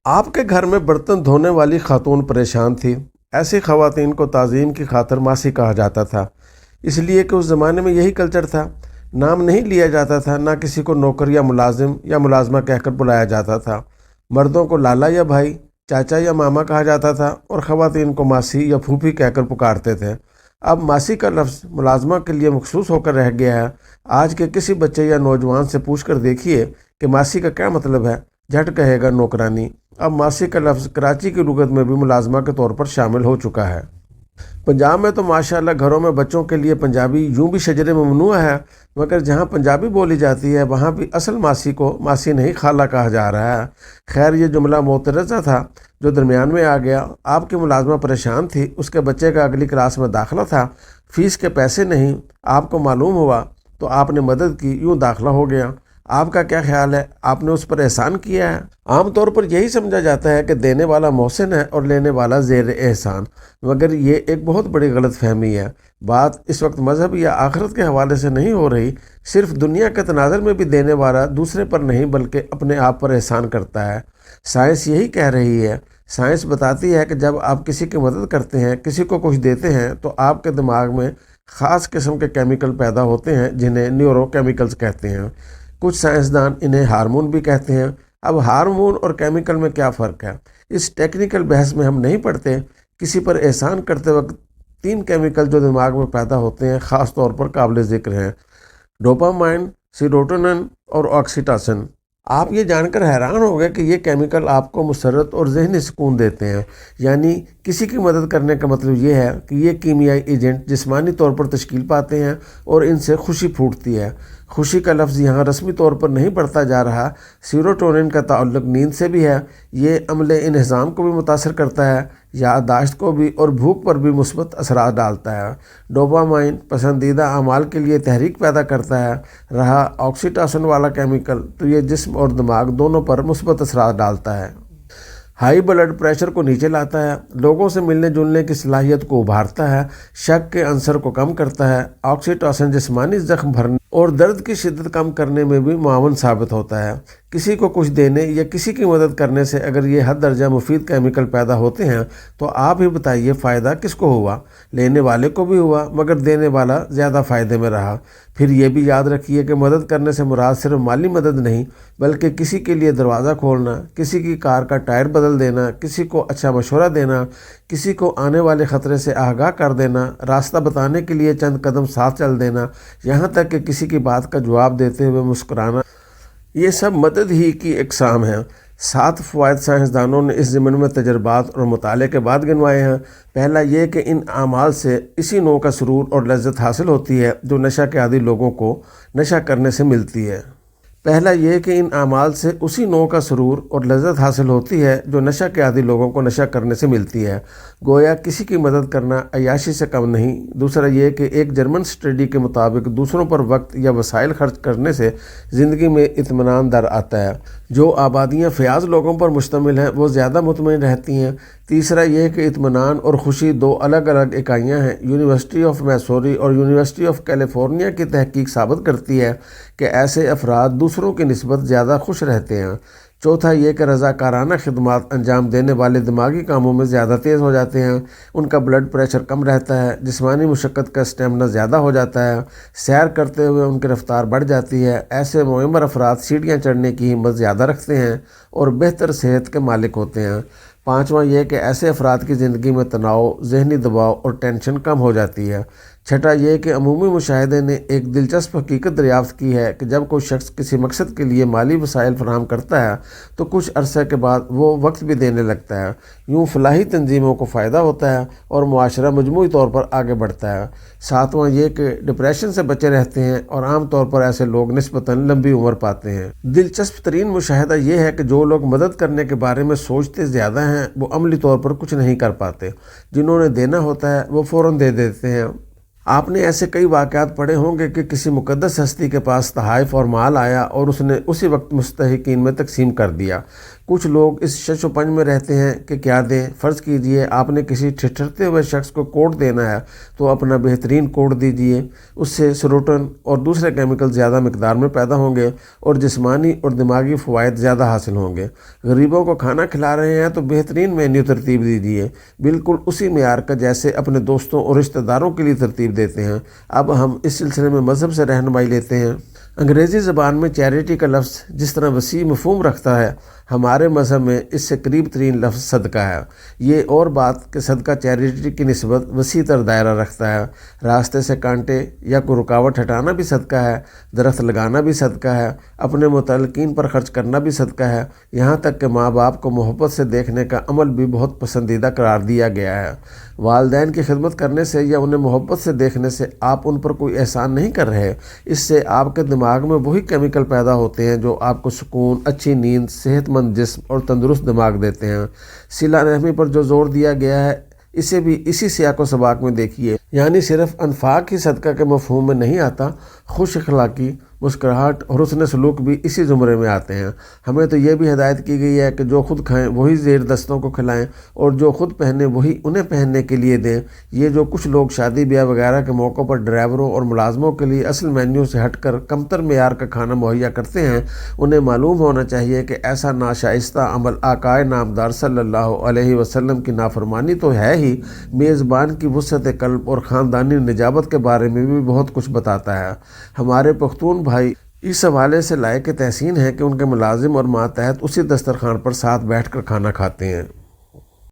آپ کے گھر میں برتن دھونے والی خاتون پریشان تھی۔ ایسی خواتین کو تعظیم کی خاطر ماسی کہا جاتا تھا، اس لیے کہ اس زمانے میں یہی کلچر تھا۔ نام نہیں لیا جاتا تھا، نہ کسی کو نوکر یا ملازم یا ملازمہ کہہ کر بلایا جاتا تھا۔ مردوں کو لالا یا بھائی، چاچا یا ماما کہا جاتا تھا اور خواتین کو ماسی یا پھوپھی کہہ کر پکارتے تھے۔ اب ماسی کا لفظ ملازمہ کے لیے مخصوص ہو کر رہ گیا ہے۔ آج کے کسی بچے یا نوجوان سے پوچھ کر دیکھیے کہ ماسی کا کیا مطلب ہے، جھٹ کہے گا نوکرانی۔ اب ماسی کا لفظ کراچی کی لغت میں بھی ملازمہ کے طور پر شامل ہو چکا ہے۔ پنجاب میں تو ماشاءاللہ گھروں میں بچوں کے لیے پنجابی یوں بھی شجر ممنوع ہے، مگر جہاں پنجابی بولی جاتی ہے وہاں بھی اصل ماسی کو ماسی نہیں خالہ کہا جا رہا ہے۔ خیر، یہ جملہ معترضہ تھا جو درمیان میں آ گیا۔ آپ کی ملازمہ پریشان تھی، اس کے بچے کا اگلی کلاس میں داخلہ تھا، فیس کے پیسے نہیں، آپ کو معلوم ہوا تو آپ نے مدد کی، یوں داخلہ ہو گیا۔ آپ کا کیا خیال ہے؟ آپ نے اس پر احسان کیا ہے؟ عام طور پر یہی سمجھا جاتا ہے کہ دینے والا محسن ہے اور لینے والا زیر احسان، مگر یہ ایک بہت بڑی غلط فہمی ہے۔ بات اس وقت مذہب یا آخرت کے حوالے سے نہیں ہو رہی، صرف دنیا کے تناظر میں بھی دینے والا دوسرے پر نہیں بلکہ اپنے آپ پر احسان کرتا ہے۔ سائنس یہی کہہ رہی ہے۔ سائنس بتاتی ہے کہ جب آپ کسی کی مدد کرتے ہیں، کسی کو کچھ دیتے ہیں، تو آپ کے دماغ میں خاص قسم کے کیمیکل پیدا ہوتے ہیں جنہیں نیورو کیمیکلز کہتے ہیں۔ کچھ سائنسدان انہیں ہارمون بھی کہتے ہیں۔ اب ہارمون اور کیمیکل میں کیا فرق ہے، اس ٹیکنیکل بحث میں ہم نہیں پڑھتے۔ کسی پر احسان کرتے وقت 3 کیمیکل جو دماغ میں پیدا ہوتے ہیں خاص طور پر قابل ذکر ہیں: ڈوپامائن، سیروٹونن اور آکسیٹوسن۔ آپ یہ جان کر حیران ہو گئے کہ یہ کیمیکل آپ کو مسرت اور ذہنی سکون دیتے ہیں۔ یعنی کسی کی مدد کرنے کا مطلب یہ ہے کہ یہ کیمیائی ایجنٹ جسمانی طور پر تشکیل پاتے ہیں اور ان سے خوشی پھوٹتی ہے۔ خوشی کا لفظ یہاں رسمی طور پر نہیں پڑھتا جا رہا۔ سیروٹونن کا تعلق نیند سے بھی ہے، یہ عمل انہضام کو بھی متاثر کرتا ہے، یادداشت کو بھی، اور بھوک پر بھی مثبت اثرات ڈالتا ہے۔ ڈوپامائن پسندیدہ اعمال کے لیے تحریک پیدا کرتا ہے۔ رہا آکسیٹوسن والا کیمیکل، تو یہ جسم اور دماغ دونوں پر مثبت اثرات ڈالتا ہے۔ ہائی بلڈ پریشر کو نیچے لاتا ہے، لوگوں سے ملنے جلنے کی صلاحیت کو ابھارتا ہے، شک کے عنصر کو کم کرتا ہے۔ آکسیٹوسن جسمانی زخم بھرنے اور درد کی شدت کم کرنے میں بھی معاون ثابت ہوتا ہے۔ کسی کو کچھ دینے یا کسی کی مدد کرنے سے اگر یہ حد درجہ مفید کیمیکل پیدا ہوتے ہیں تو آپ ہی بتائیے فائدہ کس کو ہوا؟ لینے والے کو بھی ہوا، مگر دینے والا زیادہ فائدے میں رہا۔ پھر یہ بھی یاد رکھیے کہ مدد کرنے سے مراد صرف مالی مدد نہیں، بلکہ کسی کے لیے دروازہ کھولنا، کسی کی کار کا ٹائر بدل دینا، کسی کو اچھا مشورہ دینا، کسی کو آنے والے خطرے سے آگاہ کر دینا، راستہ بتانے کے لیے چند قدم ساتھ چل دینا، یہاں تک کہ کسی کی بات کا جواب دیتے ہوئے مسکرانا، یہ سب مدد ہی کی اقسام ہیں۔ 7 فوائد سائنسدانوں نے اس ضمن میں تجربات اور مطالعے کے بعد گنوائے ہیں۔ پہلا یہ کہ ان اعمال سے اسی نوع کا سرور اور لذت حاصل ہوتی ہے جو نشہ کے عادی لوگوں کو نشہ کرنے سے ملتی ہے۔ پہلا یہ کہ ان اعمال سے اسی نوع کا سرور اور لذت حاصل ہوتی ہے جو نشہ کے عادی لوگوں کو نشہ کرنے سے ملتی ہے، گویا کسی کی مدد کرنا عیاشی سے کم نہیں۔ دوسرا یہ کہ ایک جرمن اسٹڈی کے مطابق دوسروں پر وقت یا وسائل خرچ کرنے سے زندگی میں اطمینان در آتا ہے۔ جو آبادیاں فیاض لوگوں پر مشتمل ہیں وہ زیادہ مطمئن رہتی ہیں۔ تیسرا یہ کہ اطمینان اور خوشی 2 الگ الگ اکائیاں ہیں۔ یونیورسٹی آف میسوری اور یونیورسٹی آف کیلیفورنیا کی تحقیق ثابت کرتی ہے کہ ایسے افراد دوسروں کی نسبت زیادہ خوش رہتے ہیں۔ چوتھا یہ کہ رضاکارانہ خدمات انجام دینے والے دماغی کاموں میں زیادہ تیز ہو جاتے ہیں، ان کا بلڈ پریشر کم رہتا ہے، جسمانی مشقت کا اسٹیمنا زیادہ ہو جاتا ہے، سیر کرتے ہوئے ان کی رفتار بڑھ جاتی ہے۔ ایسے معمر افراد سیڑھیاں چڑھنے کی ہمت زیادہ رکھتے ہیں اور بہتر صحت کے مالک ہوتے ہیں۔ پانچواں یہ کہ ایسے افراد کی زندگی میں تناؤ، ذہنی دباؤ اور ٹینشن کم ہو جاتی ہے۔ چھٹا یہ کہ عمومی مشاہدے نے ایک دلچسپ حقیقت دریافت کی ہے کہ جب کوئی شخص کسی مقصد کے لیے مالی وسائل فراہم کرتا ہے تو کچھ عرصے کے بعد وہ وقت بھی دینے لگتا ہے۔ یوں فلاحی تنظیموں کو فائدہ ہوتا ہے اور معاشرہ مجموعی طور پر آگے بڑھتا ہے۔ ساتواں یہ کہ ڈپریشن سے بچے رہتے ہیں اور عام طور پر ایسے لوگ نسبتاً لمبی عمر پاتے ہیں۔ دلچسپ ترین مشاہدہ یہ ہے کہ جو لوگ مدد کرنے کے بارے میں سوچتے زیادہ ہیں وہ عملی طور پر کچھ نہیں کر پاتے۔ جنہوں نے دینا ہوتا ہے وہ فوراً دے دیتے ہیں۔ آپ نے ایسے کئی واقعات پڑھے ہوں گے کہ کسی مقدس ہستی کے پاس تحائف اور مال آیا اور اس نے اسی وقت مستحقین میں تقسیم کر دیا۔ کچھ لوگ اس شش و پنج میں رہتے ہیں کہ کیا دیں۔ فرض کیجئے آپ نے کسی ٹھٹھرتے ہوئے شخص کو کوٹ دینا ہے تو اپنا بہترین کوٹ دیجئے، اس سے سیروٹونن اور دوسرے کیمیکل زیادہ مقدار میں پیدا ہوں گے اور جسمانی اور دماغی فوائد زیادہ حاصل ہوں گے۔ غریبوں کو کھانا کھلا رہے ہیں تو بہترین مینیو ترتیب دیجئے، بالکل اسی معیار کا جیسے اپنے دوستوں اور رشتہ داروں کے لیے ترتیب دیتے ہیں۔ اب ہم اس سلسلے میں مذہب سے رہنمائی لیتے ہیں۔ انگریزی زبان میں چیریٹی کا لفظ جس طرح وسیع مفہوم رکھتا ہے، ہمارے مذہب میں اس سے قریب ترین لفظ صدقہ ہے۔ یہ اور بات کہ صدقہ چیریٹی کی نسبت وسیع تر دائرہ رکھتا ہے۔ راستے سے کانٹے یا کوئی رکاوٹ ہٹانا بھی صدقہ ہے، درخت لگانا بھی صدقہ ہے، اپنے متعلقین پر خرچ کرنا بھی صدقہ ہے، یہاں تک کہ ماں باپ کو محبت سے دیکھنے کا عمل بھی بہت پسندیدہ قرار دیا گیا ہے۔ والدین کی خدمت کرنے سے یا انہیں محبت سے دیکھنے سے آپ ان پر کوئی احسان نہیں کر رہے، اس سے آپ کے دماغ میں وہی کیمیکل پیدا ہوتے ہیں جو آپ کو سکون، اچھی نیند، صحت مند جسم اور تندرست دماغ دیتے ہیں۔ صلہ رحمی پر جو زور دیا گیا ہے اسے بھی اسی سیاق و سباق میں دیکھیے، یعنی صرف انفاق ہی صدقہ کے مفہوم میں نہیں آتا، خوش اخلاقی، مسکراہٹ اور حسن سلوک بھی اسی زمرے میں آتے ہیں۔ ہمیں تو یہ بھی ہدایت کی گئی ہے کہ جو خود کھائیں وہی زیر دستوں کو کھلائیں اور جو خود پہنیں وہی انہیں پہننے کے لیے دیں۔ یہ جو کچھ لوگ شادی بیاہ وغیرہ کے موقعوں پر ڈرائیوروں اور ملازموں کے لیے اصل مینیو سے ہٹ کر کمتر معیار کا کھانا مہیا کرتے ہیں، انہیں معلوم ہونا چاہیے کہ ایسا ناشائستہ عمل آقائے نامدار صلی اللہ علیہ وسلم کی نافرمانی تو ہے ہی، میزبان کی وسعت قلب اور خاندانی نجابت کے بارے میں بھی بہت کچھ بتاتا ہے۔ ہمارے پختون بھائی اس حوالے سے لائق تحسین ہے کہ ان کے ملازم اور ماتحت اسی دسترخوان پر ساتھ بیٹھ کر کھانا کھاتے ہیں۔